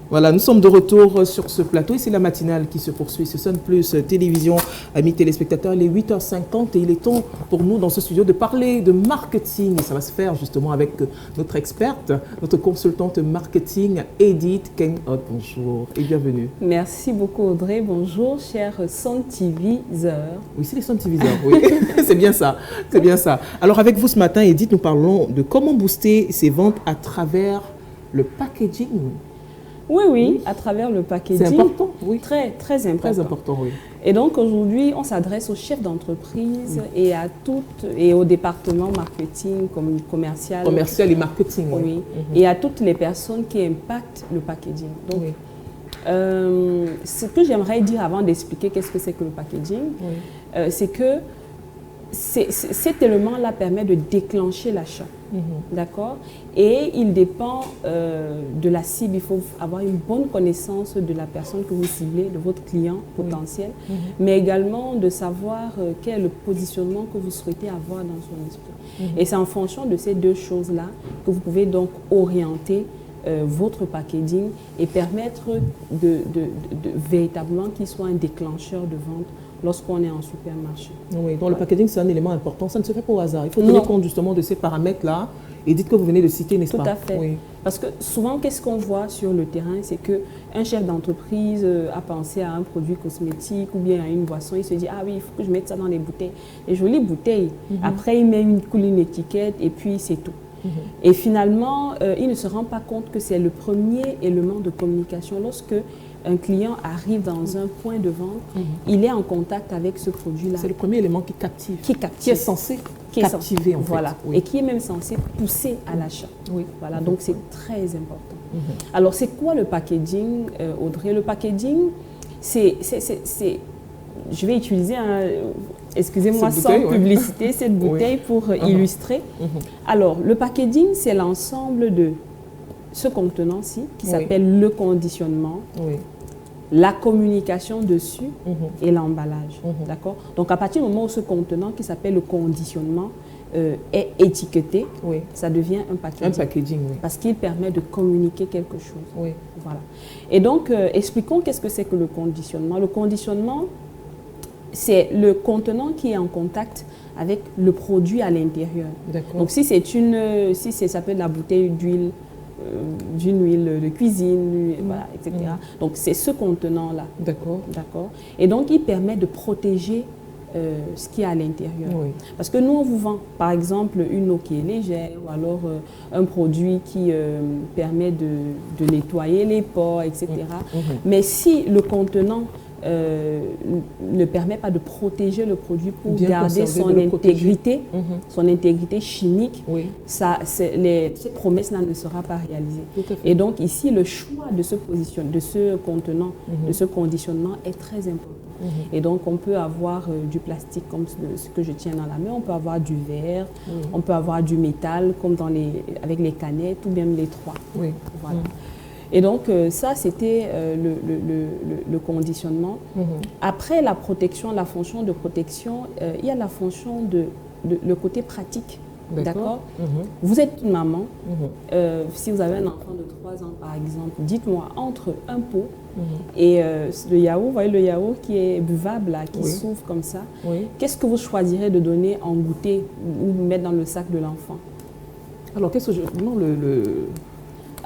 Voilà, nous sommes de retour sur ce plateau et c'est la matinale qui se poursuit. Ce Sun Plus Télévision, amis téléspectateurs, il est 8h50 et il est temps pour nous dans ce studio de parler de marketing. Et ça va se faire justement avec notre experte, notre consultante marketing, Edith Kenhot. Bonjour et bienvenue. Merci beaucoup Audrey. Bonjour, chers Sun TViseurs. Oui, c'est les Sun TViseurs, oui. C'est bien ça, c'est bien ça. Alors avec vous ce matin, Edith, nous parlons de comment booster ses ventes à travers le packaging. Oui, à travers le packaging. C'est important, oui. Très important. Très important, oui. Et donc aujourd'hui, on s'adresse aux chefs d'entreprise et au département marketing, commercial. Commercial et marketing, oui. Et à toutes les personnes qui impactent le packaging. Donc, ce que j'aimerais dire avant d'expliquer qu'est-ce que c'est que le packaging, c'est que cet élément-là permet de déclencher l'achat. D'accord? Et il dépend de la cible. Il faut avoir une bonne connaissance de la personne que vous ciblez, de votre client potentiel, mais également de savoir quel est le positionnement que vous souhaitez avoir dans son esprit. Et c'est en fonction de ces deux choses-là que vous pouvez donc orienter votre packaging et permettre véritablement qu'il soit un déclencheur de vente lorsqu'on est en supermarché. Oui, donc le packaging, c'est un élément important. Ça ne se fait pas au hasard. Il faut tenir compte justement de ces paramètres-là. Et dites que vous venez de citer, n'est-ce pas? Tout à fait. Oui. Parce que souvent, qu'est-ce qu'on voit sur le terrain? C'est qu'un chef d'entreprise a pensé à un produit cosmétique ou bien à une boisson. Il se dit, ah oui, il faut que je mette ça dans les bouteilles. Les jolies bouteilles. Après, il met une étiquette et puis c'est tout. Et finalement, il ne se rend pas compte que c'est le premier élément de communication. Lorsque un client arrive dans un point de vente, il est en contact avec ce produit-là. C'est le premier élément qui captive. Qui est censé captiver, en fait. Voilà. Et qui est même censé pousser à l'achat. Voilà. Donc, c'est très important. Alors, c'est quoi le packaging, Audrey? Le packaging, je vais utiliser, excusez-moi, sans publicité, cette bouteille pour illustrer. Alors, le packaging, c'est l'ensemble de ce contenant-ci qui s'appelle le conditionnement, la communication dessus et l'emballage. D'accord? Donc, à partir du moment où ce contenant qui s'appelle le conditionnement est étiqueté, ça devient un packaging. Un packaging, parce qu'il permet de communiquer quelque chose. Voilà. Et donc, expliquons qu'est-ce que c'est que le conditionnement. Le conditionnement, c'est le contenant qui est en contact avec le produit à l'intérieur. Donc, si ça peut être la bouteille d'huile, d'une huile de cuisine, voilà, etc. Donc, c'est ce contenant-là. D'accord. Et donc, il permet de protéger ce qui est à l'intérieur. Parce que nous, on vous vend, par exemple, une eau qui est légère ou alors un produit qui permet de nettoyer les pores, etc. Mais si le contenant ne permet pas de protéger le produit pour garder son intégrité chimique, ces promesses-là ne seront pas réalisées. Et donc ici, le choix de ce contenant, de ce conditionnement est très important. Et donc on peut avoir du plastique comme ce que je tiens dans la main, on peut avoir du verre, on peut avoir du métal comme avec les canettes ou bien les trois. Voilà. Et donc, ça, c'était le conditionnement. Après la protection, la fonction de protection, il y a la fonction le côté pratique. D'accord. Vous êtes une maman. Si vous avez un enfant de 3 ans, par exemple, dites-moi, entre un pot et le yaourt, vous voyez le yaourt qui est buvable, là, qui s'ouvre comme ça, qu'est-ce que vous choisirez de donner en goûter ou mettre dans le sac de l'enfant? Alors, qu'est-ce que je... Non,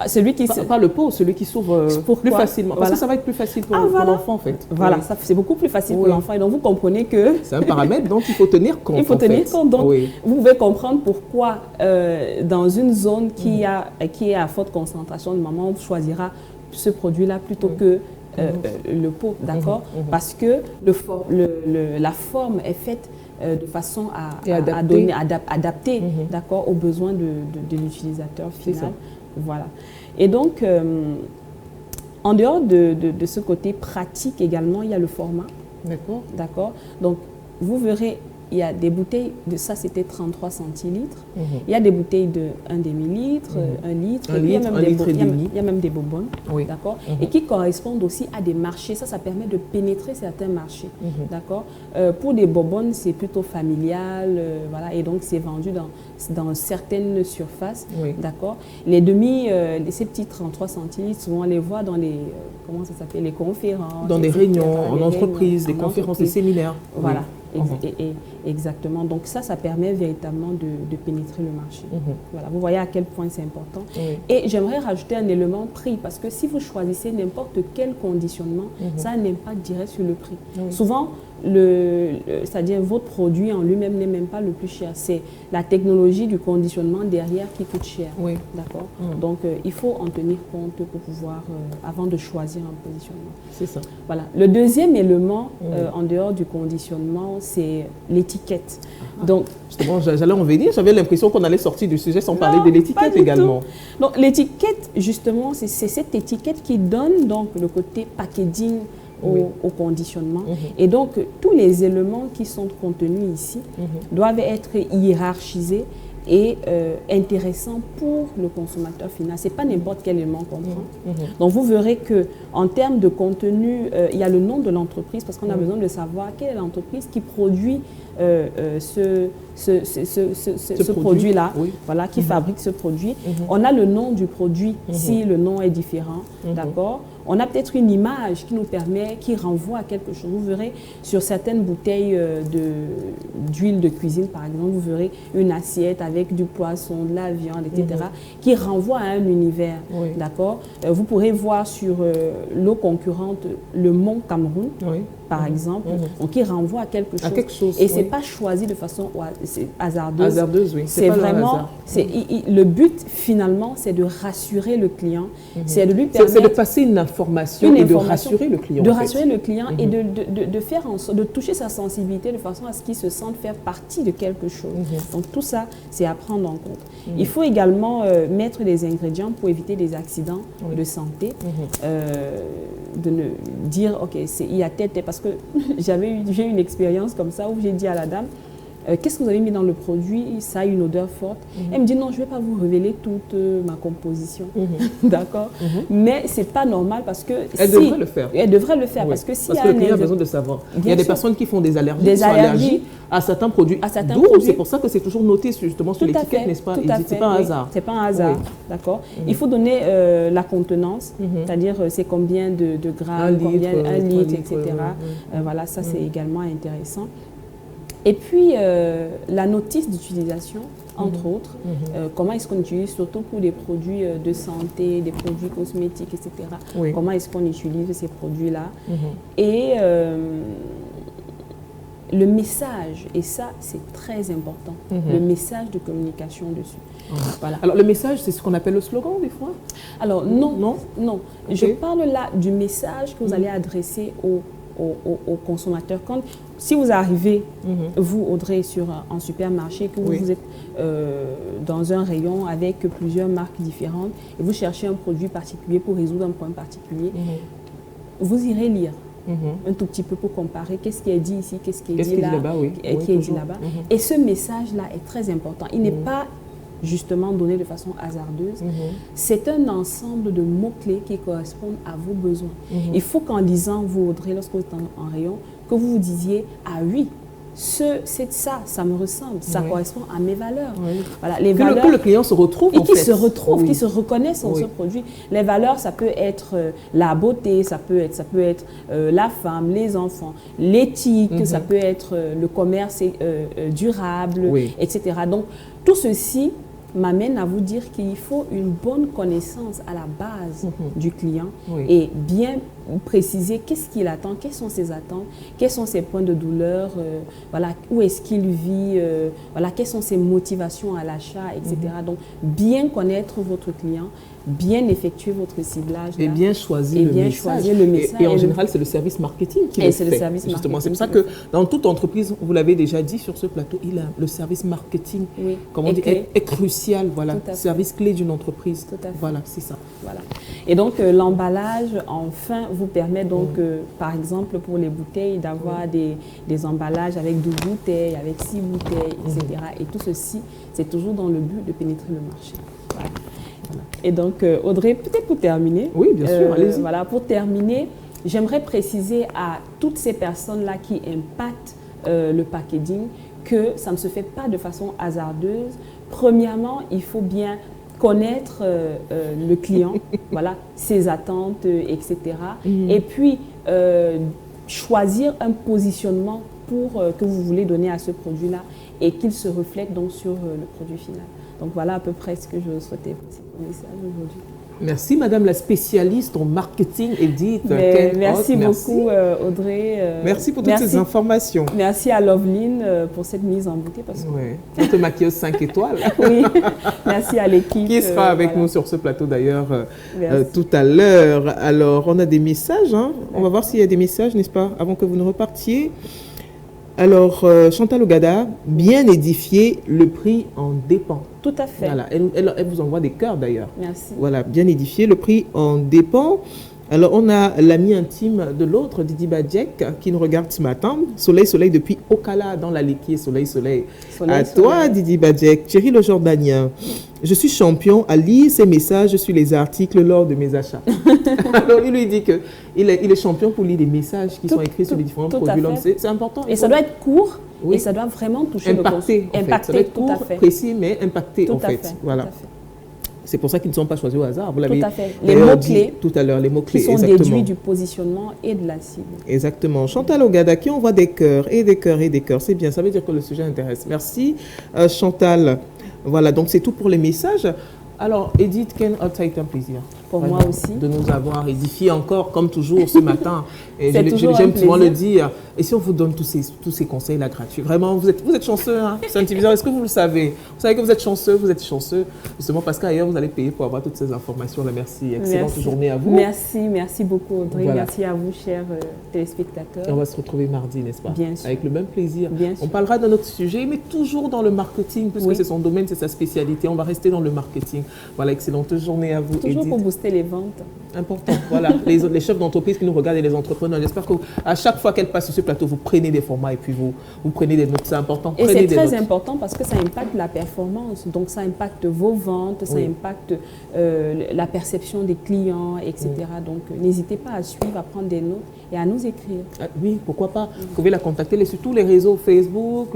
celui qui pas le pot, celui qui s'ouvre plus facilement. Parce que ça va être plus facile pour l'enfant, en fait. Voilà, c'est beaucoup plus facile pour l'enfant. Et donc, vous comprenez que... C'est un paramètre dont il faut tenir compte. Il faut tenir compte. Donc, vous pouvez comprendre pourquoi, dans une zone qui est à forte concentration de mamans, on choisira ce produit-là plutôt que le pot. D'accord? Parce que la forme est faite de façon adaptée d'accord, aux besoins de l'utilisateur final. Voilà. Et donc, en dehors de ce côté pratique également, il y a le format. D'accord. Donc, vous verrez il y a des bouteilles, ça c'était 33 centilitres, il y a des bouteilles de 1 demi-litre, 1 litre, il y a même des bonbonnes, d'accord, et qui correspondent aussi à des marchés. Ça permet de pénétrer certains marchés, d'accord. Pour des bonbonnes, c'est plutôt familial, voilà, et donc c'est vendu dans certaines surfaces, d'accord. Les ces petits 33 centilitres, souvent on les voit dans les, comment ça s'appelle, les conférences. Dans des réunions, en entreprise, des conférences, des séminaires. Voilà. Exactement. Donc ça permet véritablement de pénétrer le marché. Voilà, vous voyez à quel point c'est important. Et j'aimerais rajouter un élément prix, parce que si vous choisissez n'importe quel conditionnement, ça a un impact direct sur le prix. Souvent, c'est-à-dire votre produit en lui-même n'est même pas le plus cher. C'est la technologie du conditionnement derrière qui coûte cher. D'accord. Donc il faut en tenir compte pour pouvoir, avant de choisir un positionnement. C'est ça. Voilà. Le deuxième élément, en dehors du conditionnement, c'est l'étiquette. Donc, justement, j'allais en venir, j'avais l'impression qu'on allait sortir du sujet sans parler de l'étiquette également. Donc l'étiquette, justement, c'est cette étiquette qui donne donc le côté packaging au conditionnement. Et donc, tous les éléments qui sont contenus ici doivent être hiérarchisés et intéressants pour le consommateur final. Ce n'est pas n'importe quel élément qu'on prend. Donc, vous verrez qu'en termes de contenu, il y a le nom de l'entreprise, parce qu'on a besoin de savoir quelle est l'entreprise qui produit ce produit-là, voilà, qui fabrique ce produit. On a le nom du produit, si le nom est différent, d'accord. On a peut-être une image qui nous permet, qui renvoie à quelque chose. Vous verrez sur certaines bouteilles d'huile de cuisine, par exemple, vous verrez une assiette avec du poisson, de la viande, etc., qui renvoie à un univers, d'accord. Vous pourrez voir sur l'eau concurrente le Mont Cameroun, par exemple, donc qui renvoie à quelque chose. Et ce n'est pas choisi de façon hasardeuse. C'est vraiment, le but finalement, c'est de rassurer le client, c'est de lui permettre... C'est de passer une information et de rassurer le client. De rassurer le client et de faire en sorte, de toucher sa sensibilité de façon à ce qu'il se sente faire partie de quelque chose. Donc tout ça, c'est à prendre en compte. Il faut également mettre des ingrédients pour éviter des accidents de santé, de ne dire, ok, il y a tel, parce que j'ai eu une expérience comme ça où j'ai dit à la dame, qu'est-ce que vous avez mis dans le produit? Ça a une odeur forte. Elle me dit non, je ne vais pas vous révéler toute ma composition. D'accord. Mais ce n'est pas normal parce que... Elle devrait le faire. Elle devrait le faire parce que si le client a besoin de savoir. Il y a des personnes qui font des allergies à certains produits. C'est pour ça que c'est toujours noté justement sur l'étiquette, n'est-ce pas? C'est pas un hasard. C'est pas un hasard. D'accord. Il faut donner la contenance, c'est-à-dire c'est combien de grammes, un litre, etc. Voilà, ça c'est également intéressant. Et puis, la notice d'utilisation, entre autres, comment est-ce qu'on utilise, surtout pour des produits de santé, des produits cosmétiques, etc. Comment est-ce qu'on utilise ces produits-là. Et le message, et ça, c'est très important, le message de communication dessus. Voilà. Alors, le message, c'est ce qu'on appelle le slogan, des fois? Alors, non. Je parle là du message que vous allez adresser aux consommateurs. Si vous arrivez, vous, Audrey, sur un supermarché, que vous êtes dans un rayon avec plusieurs marques différentes et vous cherchez un produit particulier pour résoudre un problème particulier, vous irez lire un tout petit peu pour comparer qu'est-ce qui est dit ici, qu'est-ce qui est dit là-bas. Et ce message-là est très important. Il n'est pas justement donné de façon hasardeuse. C'est un ensemble de mots-clés qui correspondent à vos besoins. Il faut qu'en lisant, vous, Audrey, lorsque vous êtes en rayon, que vous vous disiez « Ah oui, c'est ça, ça me ressemble, ça correspond à mes valeurs. » Voilà, les valeurs, que le client se retrouve et qu'il se retrouve, qu'il se reconnaisse en ce produit. Les valeurs, ça peut être la beauté, ça peut être la femme, les enfants, l'éthique, ça peut être le commerce durable, etc. Donc, tout ceci m'amène à vous dire qu'il faut une bonne connaissance à la base du client et bien préciser qu'est-ce qu'il attend, quelles sont ses attentes, quels sont ses points de douleur, voilà, où est-ce qu'il vit, voilà, quelles sont ses motivations à l'achat, etc. Donc, bien connaître votre client, bien effectuer votre ciblage. Et bien choisir le message. Et en général, c'est le service marketing qui le fait. Justement, c'est pour ça que dans toute entreprise, vous l'avez déjà dit sur ce plateau, le service marketing, comment dire, est crucial. crucial, voilà, service clé d'une entreprise. Tout à fait. Voilà, c'est ça. Voilà. Et donc, l'emballage, enfin, vous permet donc, par exemple, pour les bouteilles, d'avoir des emballages avec 12 bouteilles, avec 6 bouteilles, etc. Et tout ceci, c'est toujours dans le but de pénétrer le marché. Voilà. Et donc, Audrey, peut-être pour terminer. Oui, bien sûr, allez-y. Voilà, pour terminer, j'aimerais préciser à toutes ces personnes-là qui impactent le packaging que ça ne se fait pas de façon hasardeuse. Premièrement, il faut bien connaître le client, voilà, ses attentes, etc. Et puis, choisir un positionnement que vous voulez donner à ce produit-là et qu'il se reflète donc sur le produit final. Donc voilà à peu près ce que je souhaitais passer comme message aujourd'hui. Merci Madame la spécialiste en marketing, Edith. Merci beaucoup Audrey. Merci pour toutes ces informations. Merci à Loveline pour cette mise en bouteille. Oui, notre maquilleuse 5 étoiles. Oui, merci à l'équipe. Qui sera avec nous sur ce plateau d'ailleurs tout à l'heure. Alors, on a des messages. Hein. On va voir s'il y a des messages, n'est-ce pas, avant que vous ne repartiez. Alors, Chantal Ogada, bien édifié, le prix en dépend. Tout à fait. Voilà, elle vous envoie des cœurs d'ailleurs. Merci. Voilà, bien édifié, le prix en dépend. Alors, on a l'ami intime de l'autre, Didi Badjek, qui nous regarde ce matin. Soleil, soleil depuis Okala, dans la Léquier. Soleil, soleil. À toi, Didi Badjek. Thierry le Jordanien. Je suis champion à lire ces messages sur les articles lors de mes achats. Alors, il lui dit qu'il est champion pour lire les messages qui sont écrits sur les différents produits. C'est important. Et ça doit être court et ça doit vraiment toucher le consommateur. Impacté, ça doit être court, précis, mais impacté en fait. Voilà. C'est pour ça qu'ils ne sont pas choisis au hasard. Vous l'avez tout à fait. Les mots-clés tout à l'heure, les mots-clés, qui sont déduits du positionnement et de la cible. Exactement. Chantal Ogada qui envoie des cœurs et des cœurs et des cœurs. C'est bien, ça veut dire que le sujet intéresse. Merci Chantal. Voilà, donc c'est tout pour les messages. Alors, Edith, quel a été un plaisir. Pour moi aussi. De nous avoir édifié encore, comme toujours, ce matin. Et j'aime souvent le dire. Et si on vous donne tous ces conseils-là gratuits, vraiment, vous êtes chanceux, hein, Saint-Diviseur. Est-ce que vous le savez? Vous savez que vous êtes chanceux, justement parce qu'ailleurs, vous allez payer pour avoir toutes ces informations-là. Merci. Excellente journée à vous. Merci beaucoup, Audrey. Voilà. Merci à vous, chers téléspectateurs. Et on va se retrouver mardi, n'est-ce pas? Bien sûr. Avec le même plaisir. Bien sûr. On parlera d'un autre sujet, mais toujours dans le marketing, puisque c'est son domaine, c'est sa spécialité. On va rester dans le marketing. Voilà, excellente journée à vous, toujours Edith. Pour booster les ventes. Important, voilà. Les chefs d'entreprise qui nous regardent et les entrepreneurs, j'espère qu'à chaque fois qu'elles passent sur ce plateau, vous prenez des formats et puis vous prenez des notes. C'est important. Et c'est très important parce que ça impacte la performance. Donc, ça impacte vos ventes, ça impacte la perception des clients, etc. Donc, n'hésitez pas à suivre, à prendre des notes et à nous écrire. Oui, pourquoi pas. Vous pouvez la contacter sur tous les réseaux, Facebook,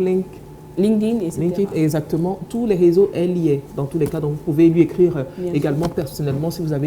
LinkedIn, etc. LinkedIn, exactement. Tous les réseaux, elle y est. Dans tous les cas, donc vous pouvez lui écrire également personnellement si vous avez